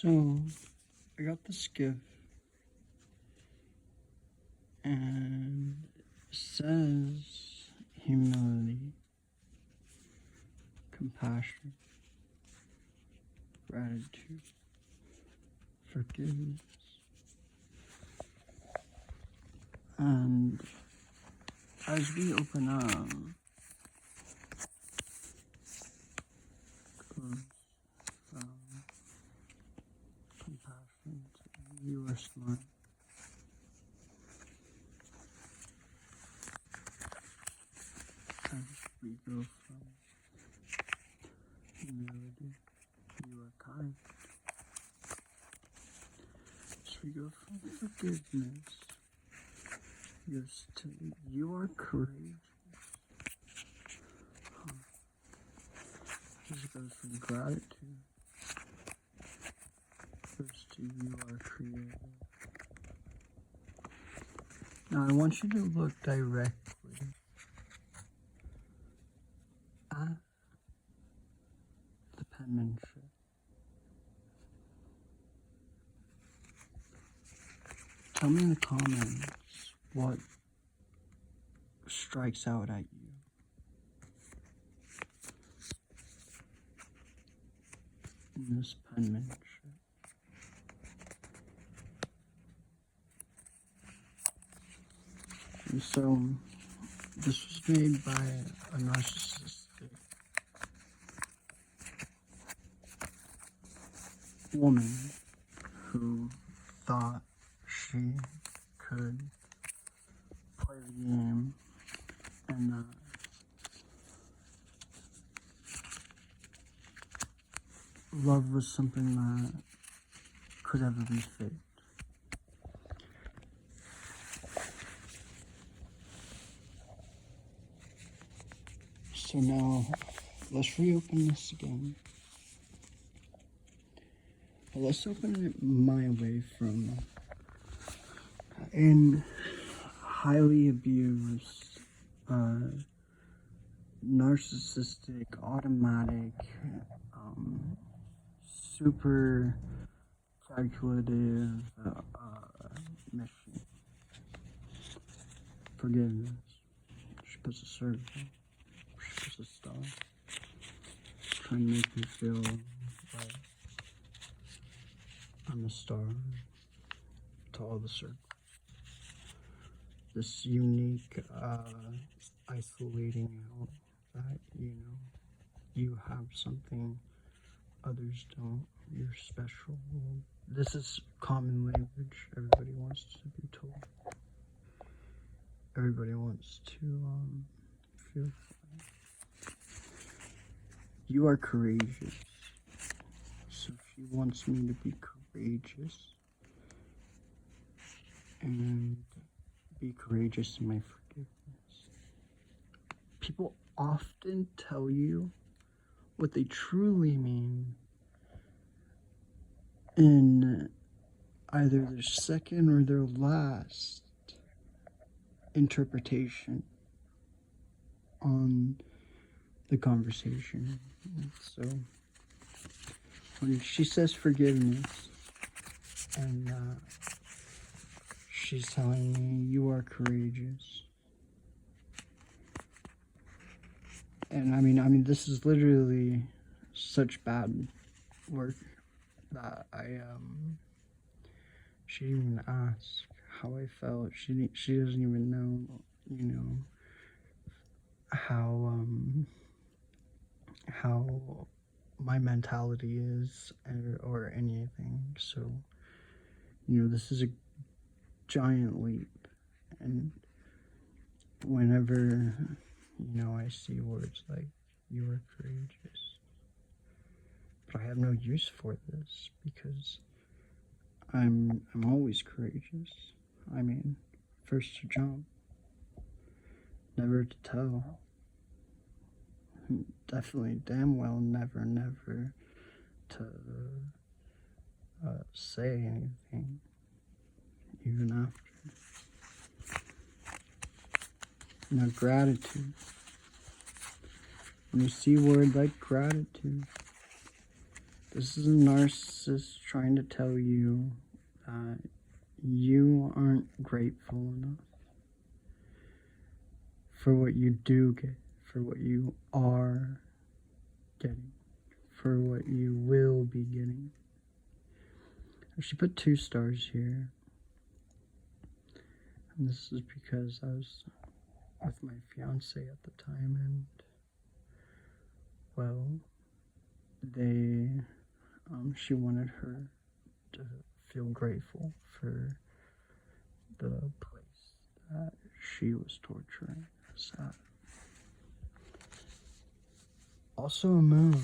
So, I got this gift, and it says humility, compassion, gratitude, forgiveness, and as we open up, goes from compassion to you are smart. As we go from humility, you are kind. As we go from forgiveness, yes, to you are courageous. As it goes from gratitude, goes to you are creative. Now I want you to look directly at the penmanship. Tell me in the comments what strikes out at you. In this penmanship. And so, this was made by a narcissistic woman who thought she could play the game and love was something that could ever be faked. So now, let's reopen this again. But let's open it my way from an highly abused, narcissistic, automatic, super calculative mission. Forgiveness. She puts a circle. She puts a star. Trying to make me feel like I'm a star to all the circles. This unique, isolating out that, you have something others don't. You're special. This is common language. Everybody wants to be told. Everybody wants to feel fine. You are courageous. So she wants me to be courageous. And be courageous in my forgiveness. People often tell you what they truly mean in either their second or their last interpretation on the conversation. So when she says forgiveness and she's telling me you are courageous, and I mean this is literally such bad work that she didn't even ask how I felt. She doesn't even know, how my mentality is or anything. So, this is a giant leap, and whenever, I see words like you are courageous, but I have no use for this because I'm always courageous. I mean, first to jump, never to tell, definitely damn well never to say anything, even after. Now, gratitude. When you see a word like gratitude, This is a narcissist trying to tell you that you aren't grateful enough for what you do get, for what you are getting, for what you will be getting. She put 2 stars here. And this is because I was with my fiance at the time, and well, she wanted her to feel grateful for the place that she was torturing us at. Also a moon.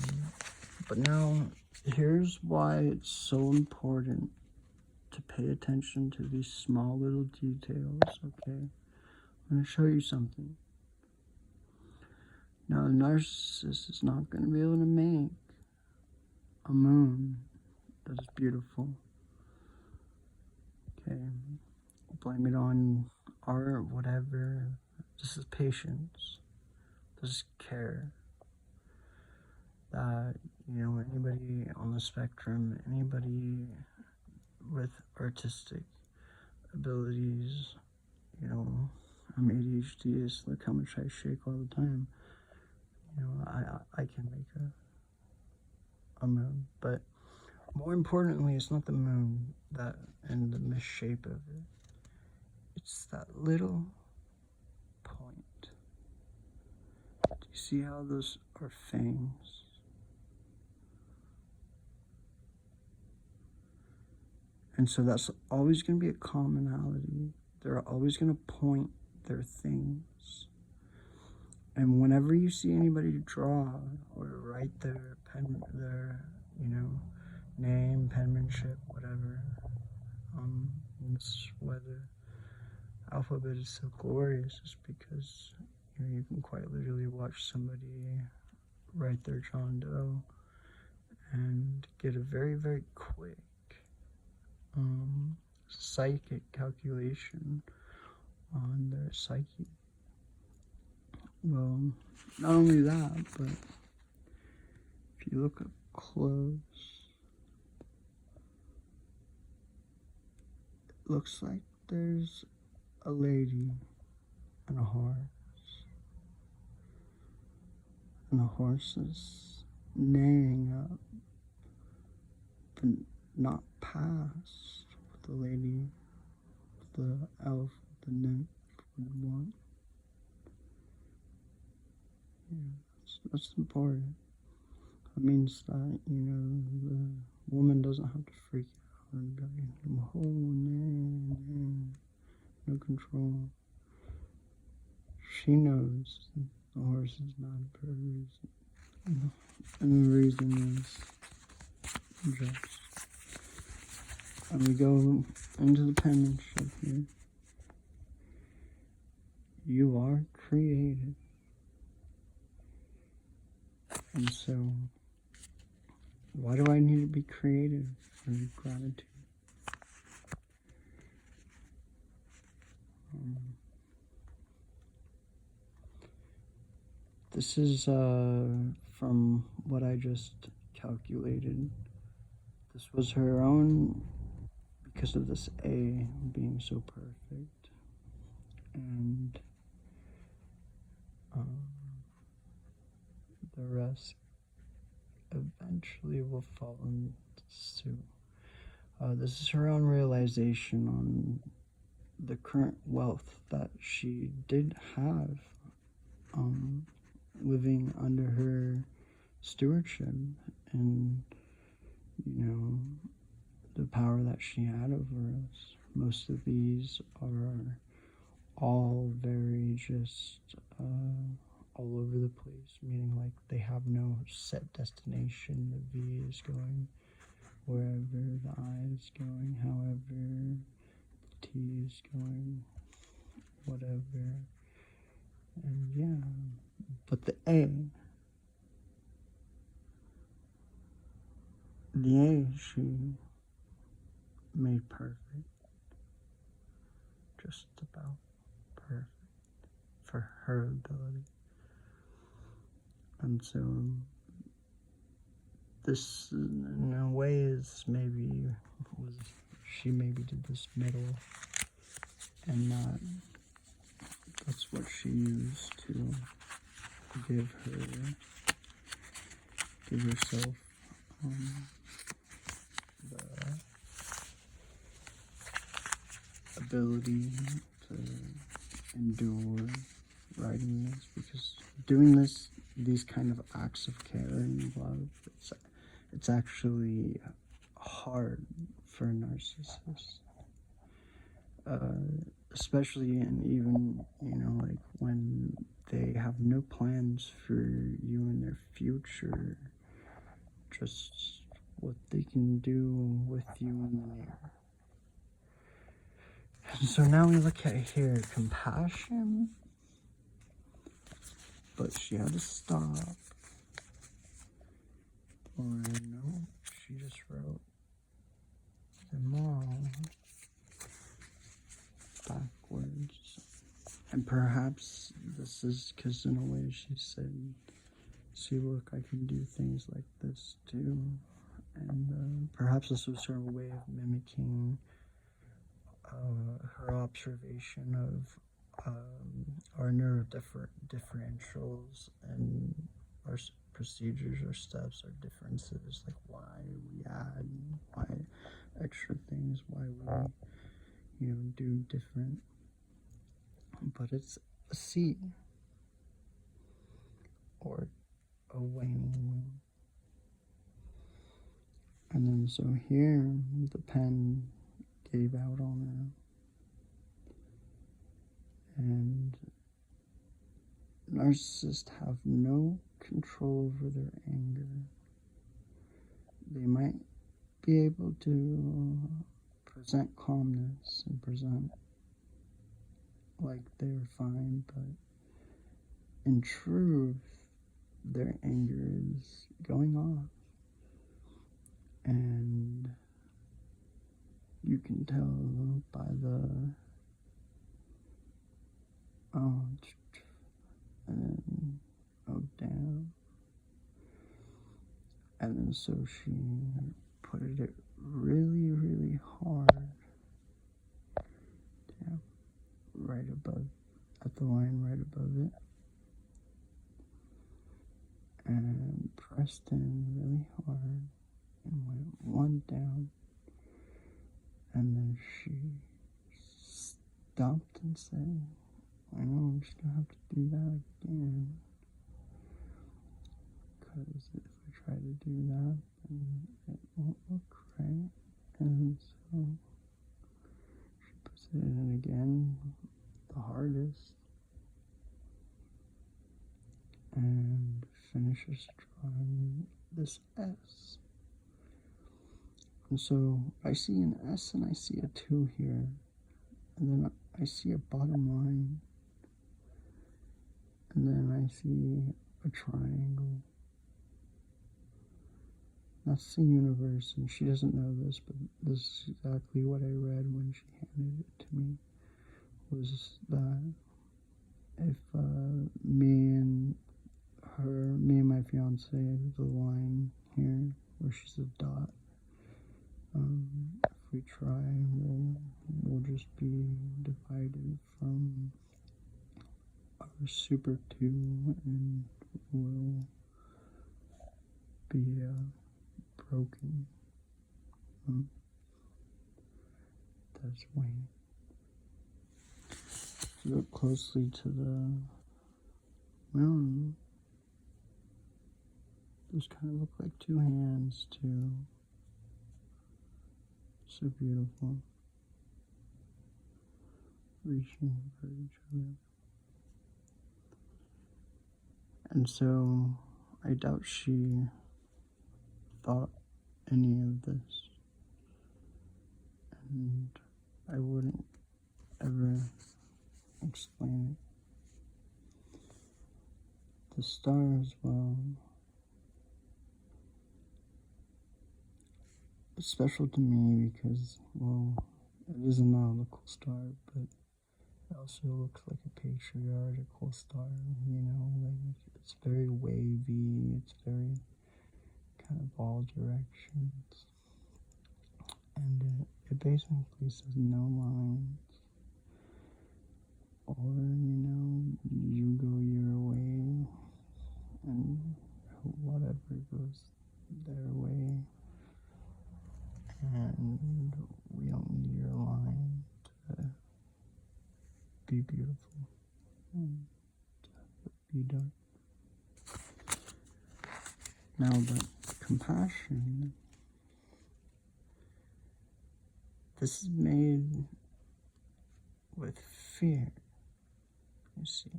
But now, here's why it's so important to pay attention to these small little details, okay? I'm going to show you something. Now, the narcissist is not going to be able to make a moon that is beautiful. Okay, blame it on art, whatever. This is patience. This is care. That, you know, anybody on the spectrum, anybody with artistic abilities, you know, I'm ADHD, look how much I shake all the time. You know, I can make a moon, but more importantly, it's not the moon that and the misshape of it. It's that little point. Do you see how those are fangs? And so that's always going to be a commonality. They're always going to point their things. And whenever you see anybody draw or write their you know, name, penmanship, whatever, that's why the alphabet is so glorious, is because, you know, you can quite literally watch somebody write their John Doe and get a very, very quick psychic calculation on their psyche. Well, not only that, but if you look up close, it looks like there's a lady and a horse. And the horse is neighing up, but not past what the lady, the elf, the nymph would want. Yeah, that's important. It means that, you know, the woman doesn't have to freak out and be like, oh, no control. She knows the horse is not for a reason. And the reason is just. And we go into the penmanship here. You are created. And so, why do I need to be creative for gratitude? This is from what I just calculated. This was her own, because of this A being so perfect. And the rest eventually will fall into suit. This is her own realization on the current wealth that she did have, living under her stewardship, and, you know, the power that she had over us. Most of these are all very just all over the place, meaning like they have no set destination. The V is going wherever, the I is going however, the T is going whatever, and yeah. But the A she made perfect, just about perfect for her ability. And so this, in a way, is she maybe did this middle, and that's what she used to give herself the ability to endure writing this, because doing these kind of acts of care and love, it's actually hard for a narcissist, especially, and even, like when they have no plans for you in their future, just what they can do with you in the near. And so now we look at here, compassion, but she had to stop. Or no, she just wrote them all backwards. And perhaps this is because, in a way, she said, see, look, I can do things like this too. And perhaps this was her way of mimicking her observation of our differentials and our procedures or steps or differences, like why we add, why extra things, why we, do different. But it's a C, or a waning moon. And then so here, the pen gave out on her. And narcissists have no control over their anger. They might be able to present calmness and present like they're fine, but in truth, their anger is going off. And you can tell by the down. And then so she put it really, really hard down, right above, at the line right above it, and pressed in really hard and went one down. And then she stopped and said, I know I'm just gonna have to do that again, because if I try to do that, then it won't look right. And so she puts it in again, the hardest, and finishes drawing this S. And so I see an S and I see a 2 here, and then I see a bottom line, and then I see a triangle. That's the universe, and she doesn't know this, but this is exactly what I read when she handed it to me, was that if me and my fiance, the line here where she's a dot, if we try, we'll just be divided from our super 2, and we'll be broken. That's Wayne. Look closely to the moon. Those kind of look like 2 hands too. So beautiful. Reaching for each other. And so I doubt she thought any of this. And I wouldn't ever explain it. The star as well. It's special to me because, well, it is a nautical star, but it also looks like a patriarchal star, like it's very wavy, it's very kind of all directions. And it basically says no lines. Or, you go your way and whatever goes their way. And we don't need your line to be beautiful and to be done. Now, but compassion, this is made with fear, you see.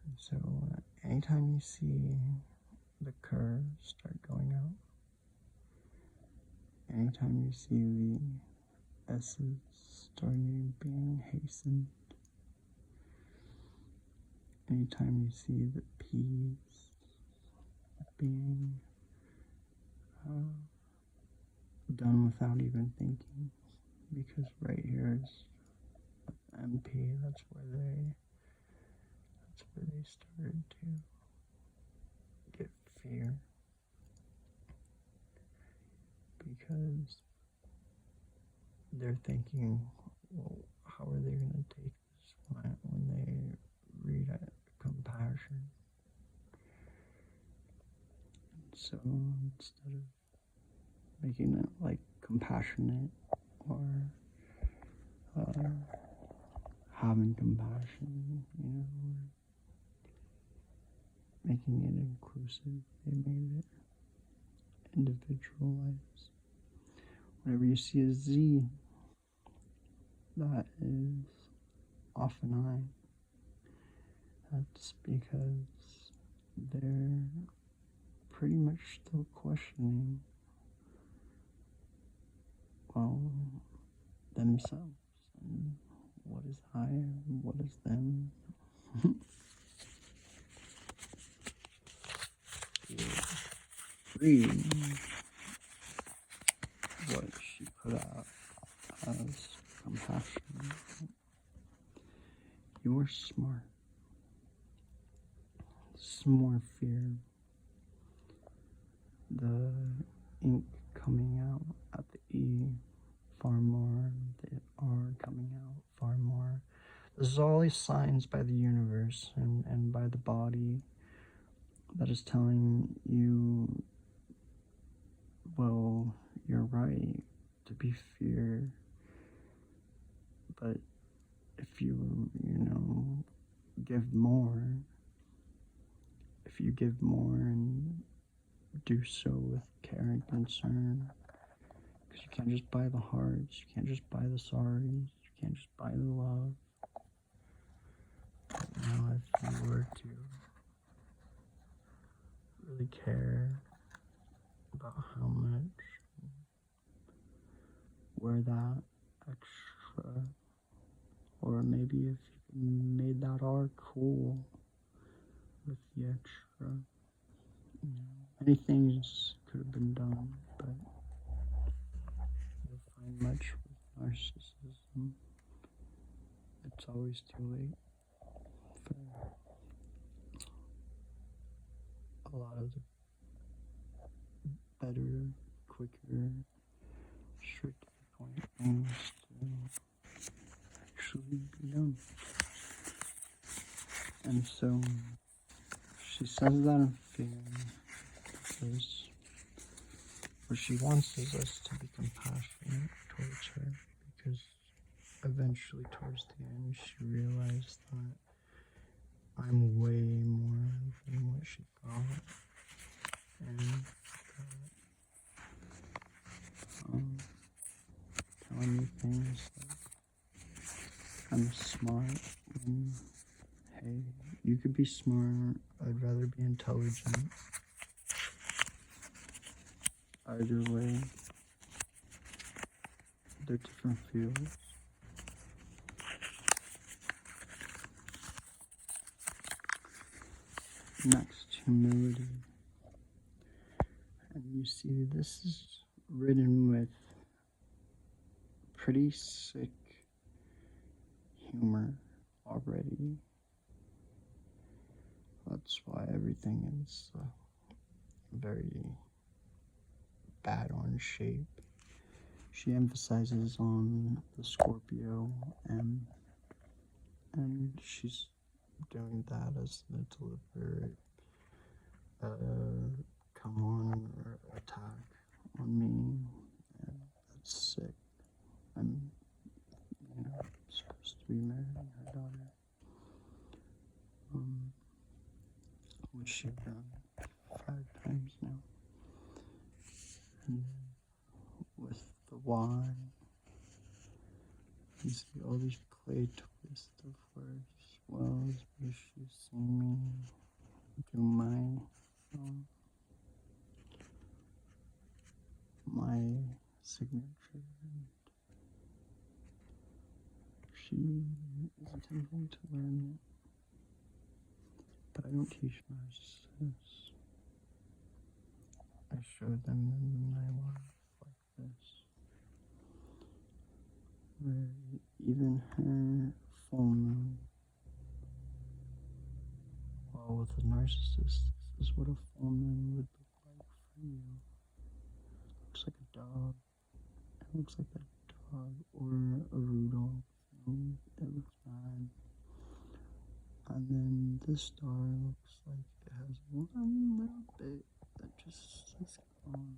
And so, anytime you see the curves start going out, anytime you see the S's starting being hastened, anytime you see the P's being done without even thinking, because right here is MP, that's where they started to get fear, because they're thinking, well, how are they going to take this when they read compassion? So instead of making it like compassionate or having compassion, or making it inclusive, they made it individualized. Whenever you see a Z, that is often I. That's because they're pretty much still questioning, well, themselves and what is I and what is them. Read what she put out as compassion. You're smart. Some more fear. The ink coming out at the E far more, the R coming out far more. This is all these signs by the universe and by the body that is telling you, well, you're right to be feared, but if you give more, if you give more and do so with care and concern, because you can't just buy the hearts, you can't just buy the sorries, you can't just buy the love. But now if you were to really care about how much, where that extra, or maybe if you made that R cool with the extra, many things could have been done, but you'll find much with narcissism. It's always too late for a lot of the better, quicker, straight to the point things to actually be done. And so she says that in fear because what she wants is us to be compassionate towards her, because eventually towards the end she realized that I'm way more than what she thought, and telling me things like I'm smart, and hey, you could be smart, I'd rather be intelligent. Either way, they're different fields. Next, humility. And you see, this is written with pretty sick humor already. That's why everything is very bad on shape. She emphasizes on the Scorpio and she's doing that as the deliberate come on or attack on me, and that's sick. I'm, supposed to be marrying her daughter, which she's done 5 times now. And then with the Y, you see all these play twists of words. Well, it's because she's seen me do my signature. She is attempting to learn it, but I don't teach narcissists. I show them in my life like this, where even her full moon, well, with a narcissist, this is what a full moon would look like for you. It looks like a dog. It looks like a dog or a Rudolph. It looks bad. And then this star looks like it has one little bit that just is gone.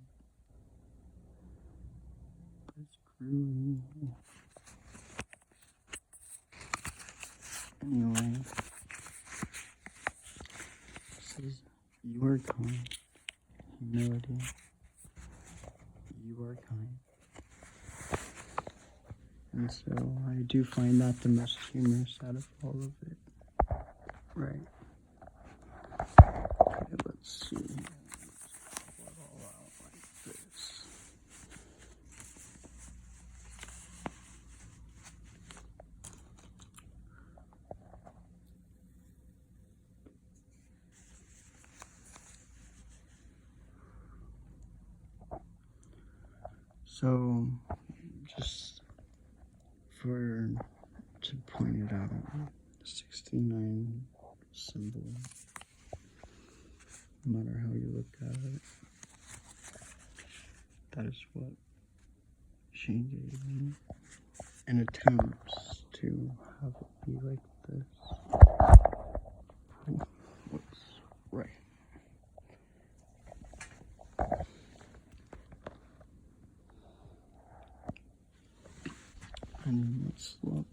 But it's groovy. Anyway, this is you are kind. Humility. You are kind. And so I do find that the most humorous out of all of it. Right. Okay, let's see. Let's pull it all out like this. So, just to point it out, 69 symbol, no matter how you look at it, that is what she gave me in attempts to have it be like this. Whoops, right. And let's look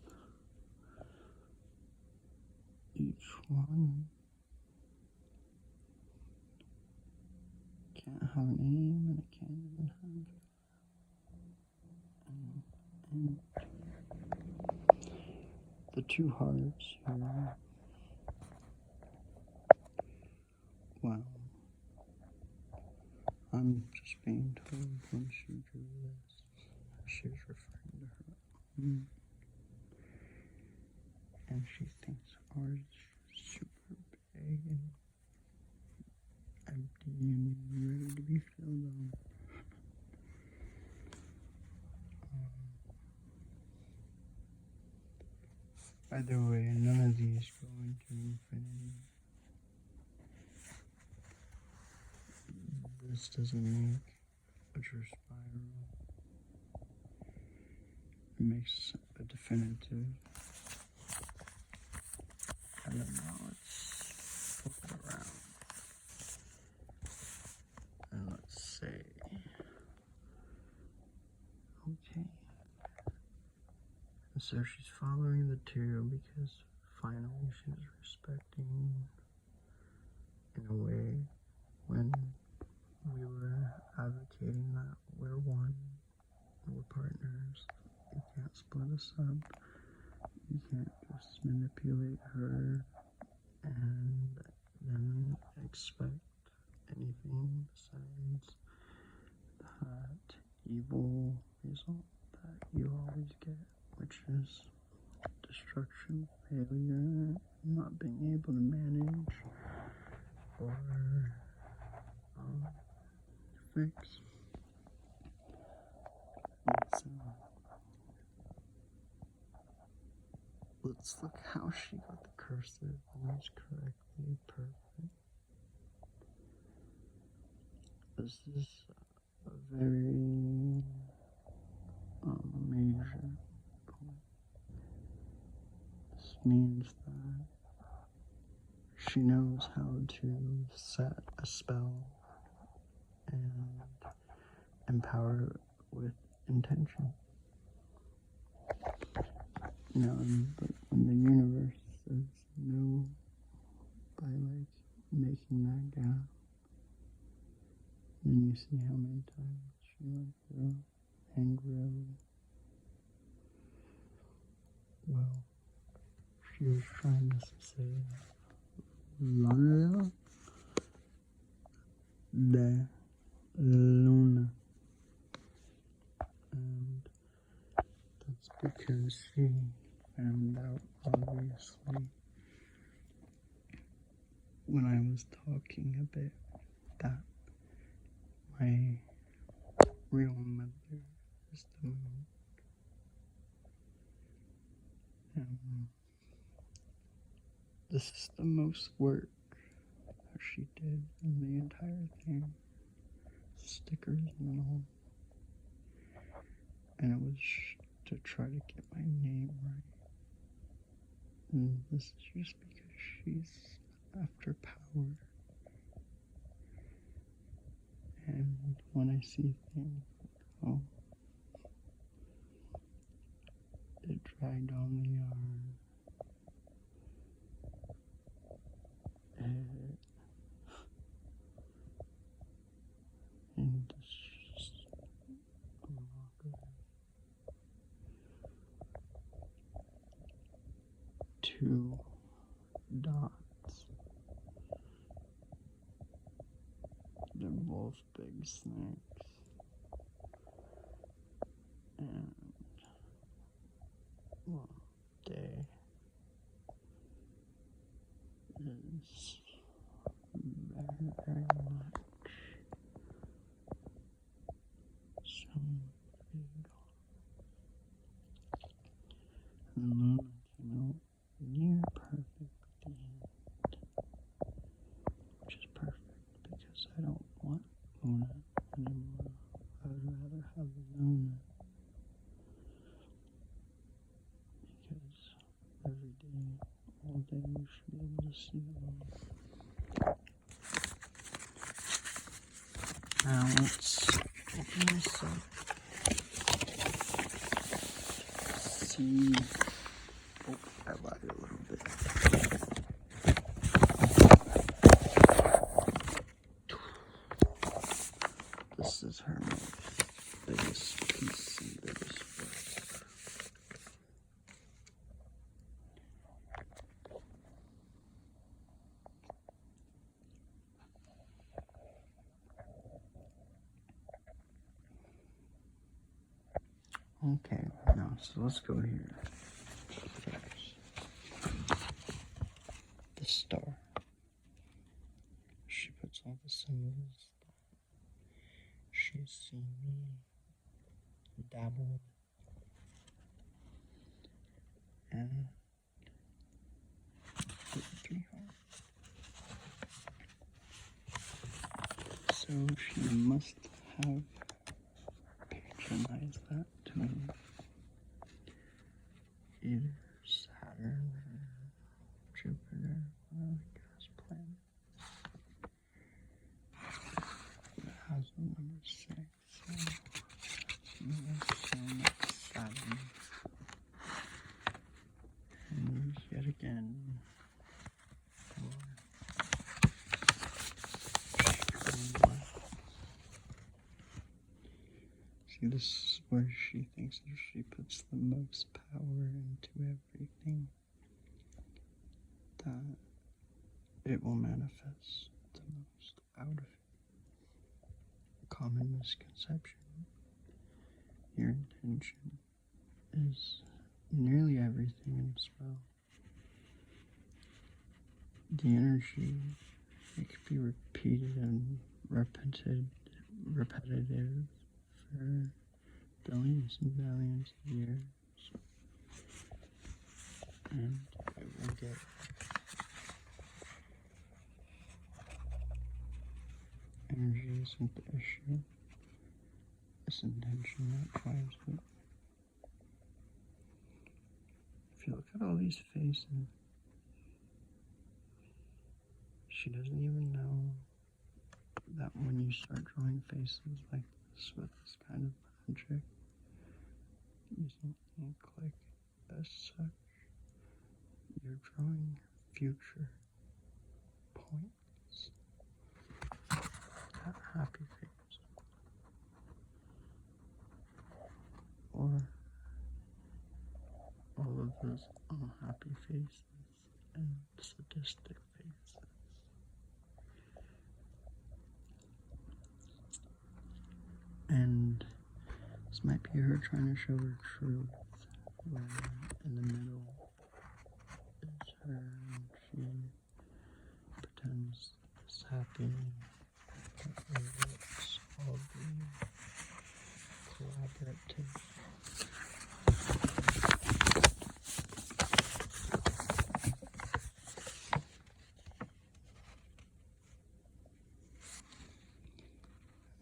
each one. Can't have an aim and it can't even have and the 2 hearts here. Wow. I'm just being told when she drew this, she was referring to her own. And she thinks ours is super big and empty and ready to be filled on. Either way, none of these go into infinity. This doesn't make a true spiral. It makes a definitive. And then now let's flip it around. And let's say, okay. And so she's following the 2 because finally she's respecting in a way when we were advocating that we're one, we're partners, you can't split us up, you can't just manipulate her and then expect anything besides that evil result that you always get, which is destruction, failure, not being able to manage or fix. Let's look how she got the cursive almost correctly perfect. This is a very major point. This means that she knows how to set a spell and empower it with intention. But when the universe says no by making that gap, then you see how many times she went through angrily. Well, she was trying to say Lana de Luna, and that's because she found out, obviously, when I was talking a bit, that my real mother is the moon. And this is the most work that she did in the entire thing. Stickers and all. And it was to try to get my name right. And this is just because she's after power. And when I see things, oh, it dragged on the yarn. And it's just a rock of 2 dots. They're both big snakes. And, well, day is very, very much some big. And Luna came out near perfect at the end, which is perfect because I don't want Luna anymore. I would rather have Luna, because every day, all day, you should be able to see Luna. Now let's open this up. See. Oh, I lied a little bit. This is her most biggest piece and biggest work. Okay, now, so let's go here. The star. She puts all the symbols that she's seen me dabble and put 3 hearts. So she must have patronized that to me. Either Saturn or Jupiter, one of the gas planets. It has the number 6, so let's assume it's Saturn. And yet again, see, this is where she thinks if she puts the most power into everything, that it will manifest the most out of it. Common misconception. Your intention is nearly everything in a spell. The energy, it could be repeated and repetitive for billions and billions of years. And it will get energy isn't the issue. It's intention that drives it. If you look at all these faces, she doesn't even know that when you start drawing faces like this with this kind of magic, using ink like as such, you're drawing future points. That happy face, or all of those unhappy faces and sadistic faces. And this might be her trying to show her truth, where in the middle is her and she pretends it's happy. It's all the collaborative.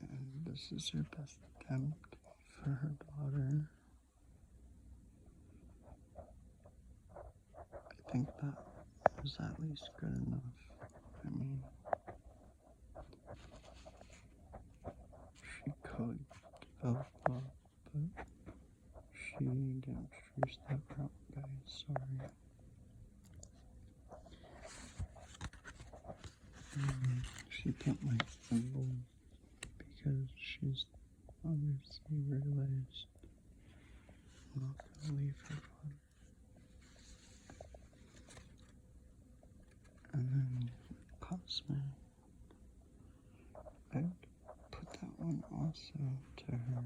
And this is her best attempt for her daughter. I think that was at least good enough. I mean, she could develop love, but she didn't choose that route, guys. Sorry. She picked my symbol because she's obviously realized I'm not gonna leave her daughter. And then Cosmic, I'd put that one also to her,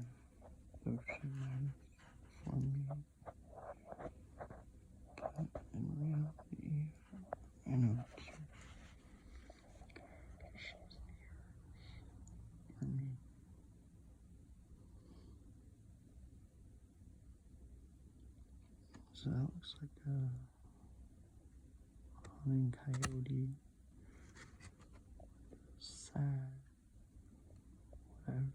though she might have for me. But in reality, I know it's her. She's here for me. So that looks like a hunting coyote. Sad. Whatever.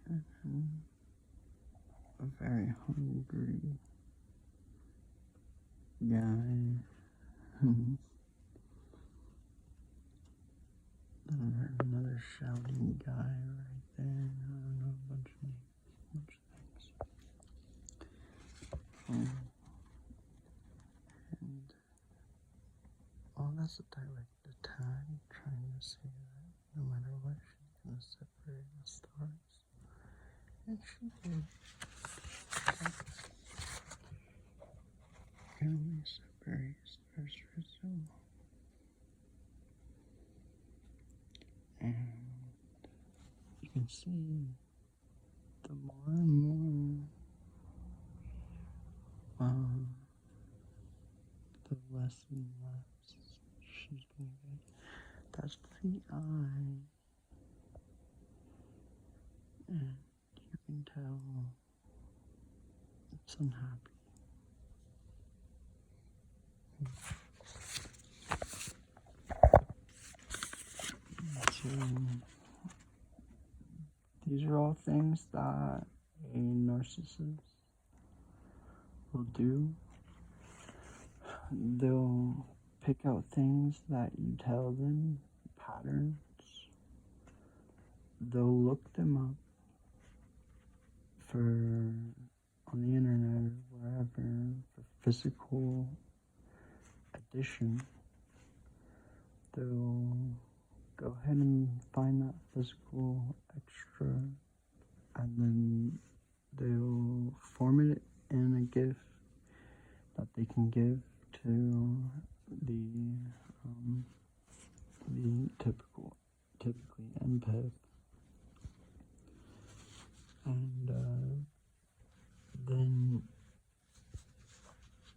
And then a very hungry guy. Then another shouting guy right there. I don't know, a bunch of things. And that's a direct attack, trying to say that no matter what, she's gonna separate the stars. And she did. Only separate stars for so long. And you can see the more and more, the less and less she's gonna get. That's the eye. And you can tell it's unhappy. So, these are all things that a narcissist will do. They'll pick out things that you tell them, patterns. They'll look them up on the internet or wherever for physical addition. They'll go ahead and find that physical extra, and then they'll form it in a gift that they can give to the typically empath. And then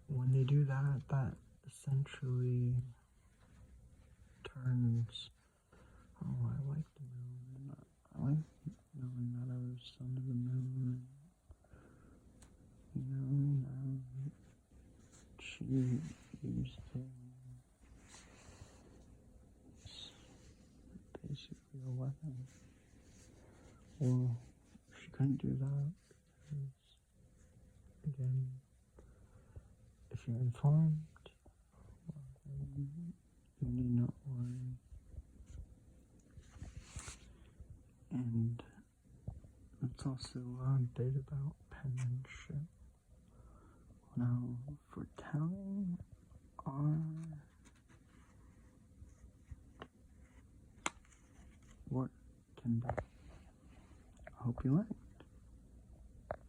when they do that, that essentially turns, oh, I like the moon. I like knowing that I was son of the moon. She used to a weapon. Well, she couldn't do that because, again, if you're informed, well, then you need not worry. And it's also a bit about penmanship. Now, for telling our work can be. I hope you like.